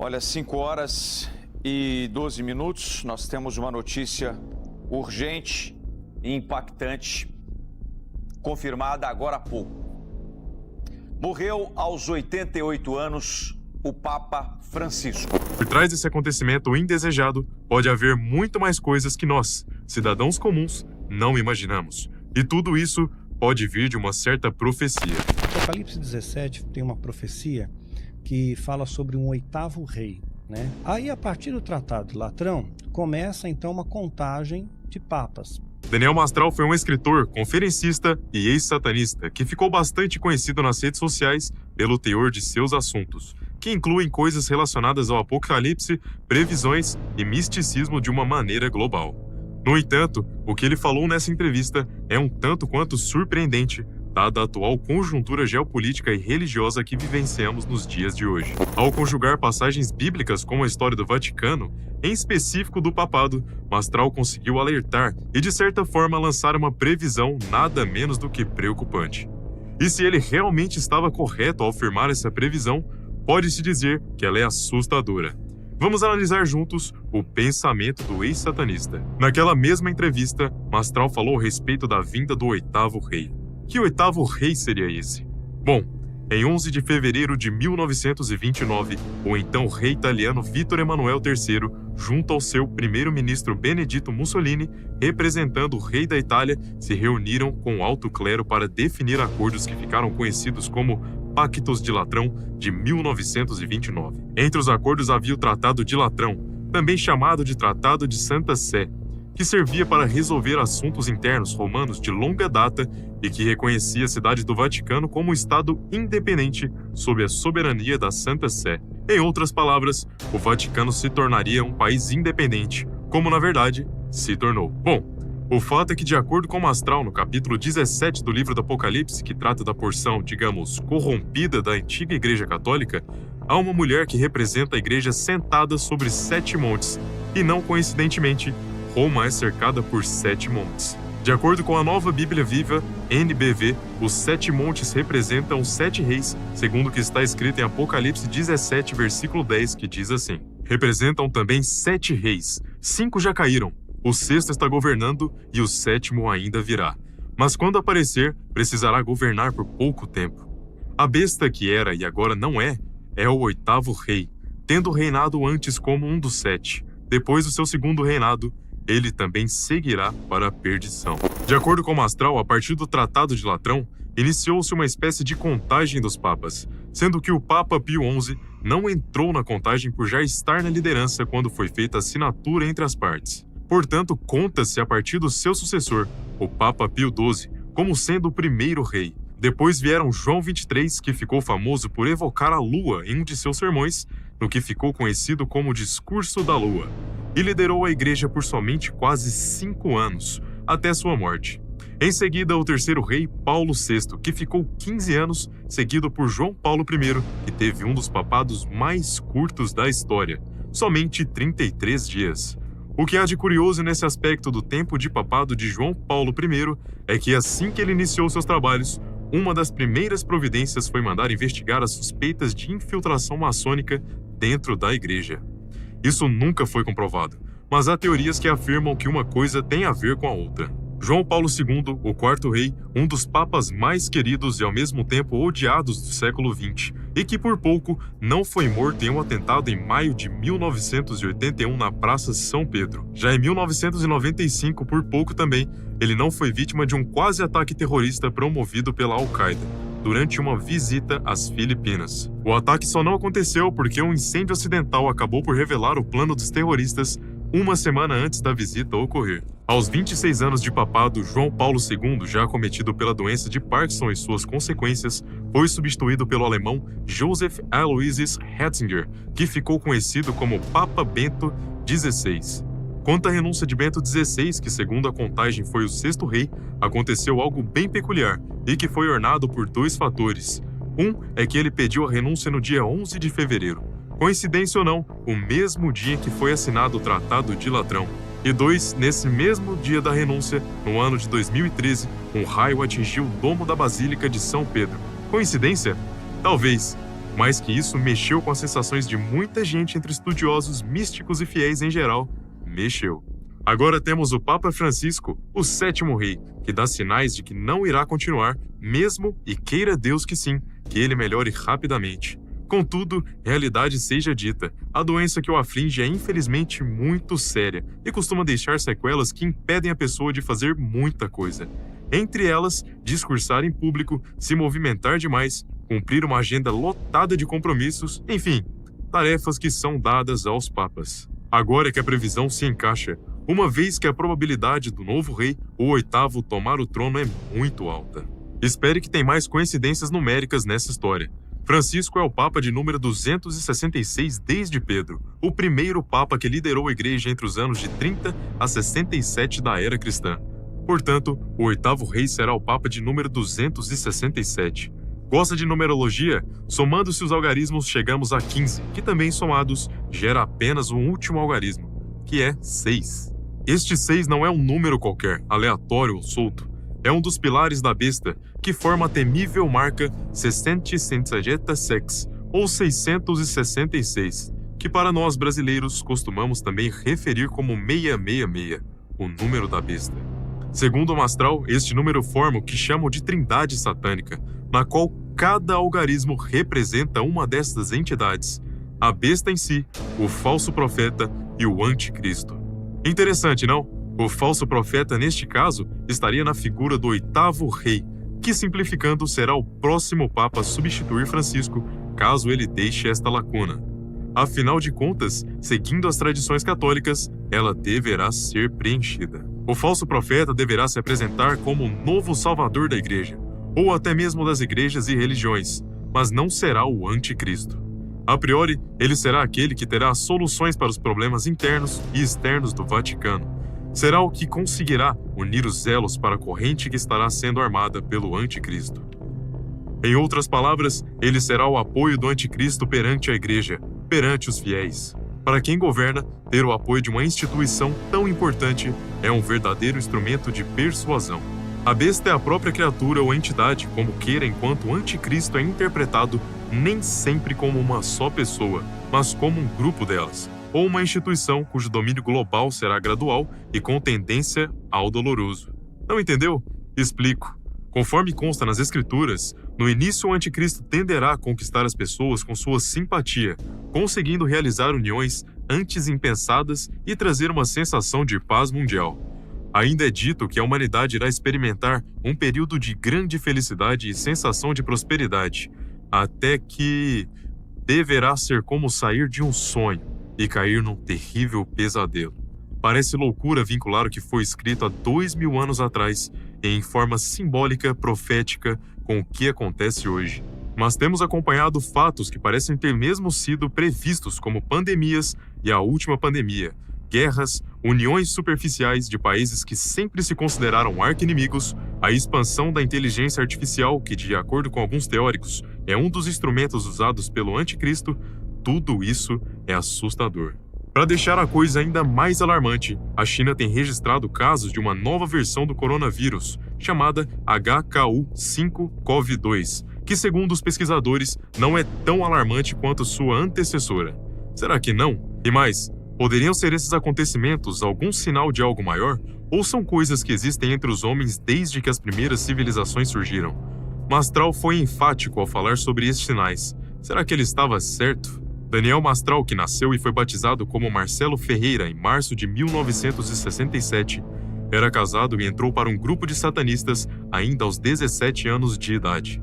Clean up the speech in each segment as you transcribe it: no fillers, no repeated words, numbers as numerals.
Olha, 5 horas e 12 minutos, nós temos uma notícia urgente e impactante, confirmada agora há pouco. Morreu aos 88 anos o Papa Francisco. Por trás desse acontecimento indesejado, pode haver muito mais coisas que nós, cidadãos comuns, não imaginamos. E tudo isso pode vir de uma certa profecia. Apocalipse 17 tem uma profecia que fala sobre um 8º rei, né? Aí, a partir do Tratado de Latrão, começa então uma contagem de papas. Daniel Mastral foi um escritor, conferencista e ex-satanista que ficou bastante conhecido nas redes sociais pelo teor de seus assuntos, que incluem coisas relacionadas ao apocalipse, previsões e misticismo de uma maneira global. No entanto, o que ele falou nessa entrevista é um tanto quanto surpreendente, dada a atual conjuntura geopolítica e religiosa que vivenciamos nos dias de hoje. Ao conjugar passagens bíblicas como a história do Vaticano, em específico do papado, Mastral conseguiu alertar e, de certa forma, lançar uma previsão nada menos do que preocupante. E se ele realmente estava correto ao afirmar essa previsão, pode-se dizer que ela é assustadora. Vamos analisar juntos o pensamento do ex-satanista. Naquela mesma entrevista, Mastral falou a respeito da vinda do 8º rei. Que 8º rei seria esse? Bom, em 11 de fevereiro de 1929, o então rei italiano Vittor Emanuele III, junto ao seu primeiro-ministro Benedito Mussolini, representando o rei da Itália, se reuniram com o alto clero para definir acordos que ficaram conhecidos como Pactos de Latrão de 1929. Entre os acordos havia o Tratado de Latrão, também chamado de Tratado de Santa Sé, que servia para resolver assuntos internos romanos de longa data e que reconhecia a cidade do Vaticano como um estado independente sob a soberania da Santa Sé. Em outras palavras, o Vaticano se tornaria um país independente, como na verdade se tornou. Bom, o fato é que, de acordo com Mastral, no capítulo 17 do livro do Apocalipse, que trata da porção, digamos, corrompida da antiga Igreja Católica, há uma mulher que representa a Igreja sentada sobre 7 montes, e não coincidentemente, Roma é cercada por 7 montes. De acordo com a Nova Bíblia Viva, NBV, os 7 montes representam os 7 reis, segundo o que está escrito em Apocalipse 17, versículo 10, que diz assim: representam também 7 reis, 5 já caíram, o 6º está governando e o 7º ainda virá. Mas quando aparecer, precisará governar por pouco tempo. A besta que era e agora não é o 8º rei, tendo reinado antes como um dos 7. Depois do seu segundo reinado, ele também seguirá para a perdição. De acordo com Mastral, a partir do Tratado de Latrão, iniciou-se uma espécie de contagem dos papas, sendo que o Papa Pio XI não entrou na contagem por já estar na liderança quando foi feita a assinatura entre as partes. Portanto, conta-se a partir do seu sucessor, o Papa Pio XII, como sendo o primeiro rei. Depois vieram João XXIII, que ficou famoso por evocar a lua em um de seus sermões, no que ficou conhecido como o Discurso da Lua, e liderou a igreja por somente quase 5 anos, até sua morte. Em seguida, o terceiro rei, Paulo VI, que ficou 15 anos, seguido por João Paulo I, que teve um dos papados mais curtos da história, somente 33 dias. O que há de curioso nesse aspecto do tempo de papado de João Paulo I é que, assim que ele iniciou seus trabalhos, uma das primeiras providências foi mandar investigar as suspeitas de infiltração maçônica dentro da igreja. Isso nunca foi comprovado, mas há teorias que afirmam que uma coisa tem a ver com a outra. João Paulo II, o 4º rei, um dos papas mais queridos e ao mesmo tempo odiados do século XX, e que por pouco não foi morto em um atentado em maio de 1981 na Praça São Pedro. Já em 1995, por pouco também, ele não foi vítima de um quase ataque terrorista promovido pela Al-Qaeda, durante uma visita às Filipinas. O ataque só não aconteceu porque um incêndio acidental acabou por revelar o plano dos terroristas uma semana antes da visita ocorrer. Aos 26 anos de papado, João Paulo II, já acometido pela doença de Parkinson e suas consequências, foi substituído pelo alemão Joseph Aloysius Ratzinger, que ficou conhecido como Papa Bento XVI. Quanto à renúncia de Bento XVI, que segundo a contagem foi o 6º rei, aconteceu algo bem peculiar e que foi ornado por 2 fatores. Um é que ele pediu a renúncia no dia 11 de fevereiro. Coincidência ou não, o mesmo dia que foi assinado o Tratado de Latrão. E 2, nesse mesmo dia da renúncia, no ano de 2013, um raio atingiu o domo da Basílica de São Pedro. Coincidência? Talvez. mais que isso mexeu com as sensações de muita gente entre estudiosos, místicos e fiéis em geral. Mexeu. Agora temos o Papa Francisco, o 7º rei, que dá sinais de que não irá continuar, mesmo e queira Deus que sim, que ele melhore rapidamente. Contudo, realidade seja dita, a doença que o aflige é infelizmente muito séria e costuma deixar sequelas que impedem a pessoa de fazer muita coisa. Entre elas, discursar em público, se movimentar demais, cumprir uma agenda lotada de compromissos, enfim, tarefas que são dadas aos papas. Agora é que a previsão se encaixa, uma vez que a probabilidade do novo rei, o 8º, tomar o trono é muito alta. Espere que tem mais coincidências numéricas nessa história. Francisco é o Papa de número 266 desde Pedro, o primeiro Papa que liderou a Igreja entre os anos de 30 a 67 da era cristã. Portanto, o 8º rei será o Papa de número 267. Gosta de numerologia? Somando-se os algarismos, chegamos a 15, que também somados gera apenas um último algarismo, que é 6. Este 6 não é um número qualquer, aleatório ou solto. É um dos pilares da besta, que forma a temível marca 666, ou 666, que para nós brasileiros costumamos também referir como 666, o número da besta. Segundo o Mastral, este número forma o que chamam de trindade satânica, na qual cada algarismo representa uma destas entidades, a besta em si, o falso profeta e o anticristo. Interessante, não? O falso profeta, neste caso, estaria na figura do 8º rei, que, simplificando, será o próximo Papa a substituir Francisco, caso ele deixe esta lacuna. Afinal de contas, seguindo as tradições católicas, ela deverá ser preenchida. O falso profeta deverá se apresentar como o novo salvador da igreja, ou até mesmo das igrejas e religiões, mas não será o anticristo. A priori, ele será aquele que terá soluções para os problemas internos e externos do Vaticano. Será o que conseguirá unir os elos para a corrente que estará sendo armada pelo anticristo. Em outras palavras, ele será o apoio do anticristo perante a igreja, perante os fiéis. Para quem governa, ter o apoio de uma instituição tão importante é um verdadeiro instrumento de persuasão. A besta é a própria criatura ou entidade, como queira, enquanto o anticristo é interpretado nem sempre como uma só pessoa, mas como um grupo delas, ou uma instituição cujo domínio global será gradual e com tendência ao doloroso. Não entendeu? Explico. Conforme consta nas Escrituras, no início o anticristo tenderá a conquistar as pessoas com sua simpatia, conseguindo realizar uniões antes impensadas e trazer uma sensação de paz mundial. Ainda é dito que a humanidade irá experimentar um período de grande felicidade e sensação de prosperidade, até que deverá ser como sair de um sonho e cair num terrível pesadelo. Parece loucura vincular o que foi escrito há 2000 anos atrás em forma simbólica, profética, com o que acontece hoje. Mas temos acompanhado fatos que parecem ter mesmo sido previstos, como pandemias e a última pandemia, guerras, uniões superficiais de países que sempre se consideraram arqui-inimigos, a expansão da inteligência artificial, que, de acordo com alguns teóricos, é um dos instrumentos usados pelo anticristo. Tudo isso é assustador. Para deixar a coisa ainda mais alarmante, a China tem registrado casos de uma nova versão do coronavírus, chamada HKU5-CoV2, que, segundo os pesquisadores, não é tão alarmante quanto sua antecessora. Será que não? E mais, poderiam ser esses acontecimentos algum sinal de algo maior? Ou são coisas que existem entre os homens desde que as primeiras civilizações surgiram? Mastral foi enfático ao falar sobre esses sinais. Será que ele estava certo? Daniel Mastral, que nasceu e foi batizado como Marcelo Ferreira em março de 1967, era casado e entrou para um grupo de satanistas ainda aos 17 anos de idade.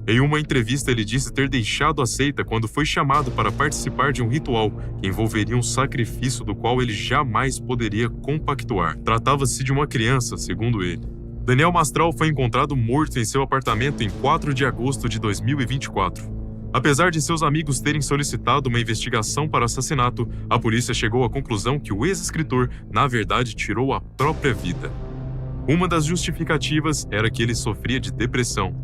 Em uma entrevista, ele disse ter deixado a seita quando foi chamado para participar de um ritual que envolveria um sacrifício do qual ele jamais poderia compactuar. Tratava-se de uma criança, segundo ele. Daniel Mastral foi encontrado morto em seu apartamento em 4 de agosto de 2024. Apesar de seus amigos terem solicitado uma investigação para o assassinato, a polícia chegou à conclusão que o ex-escritor, na verdade, tirou a própria vida. Uma das justificativas era que ele sofria de depressão.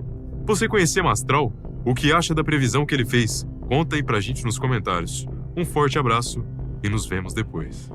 Você conhecia Mastral? O que acha da previsão que ele fez? Conta aí pra gente nos comentários. Um forte abraço e nos vemos depois.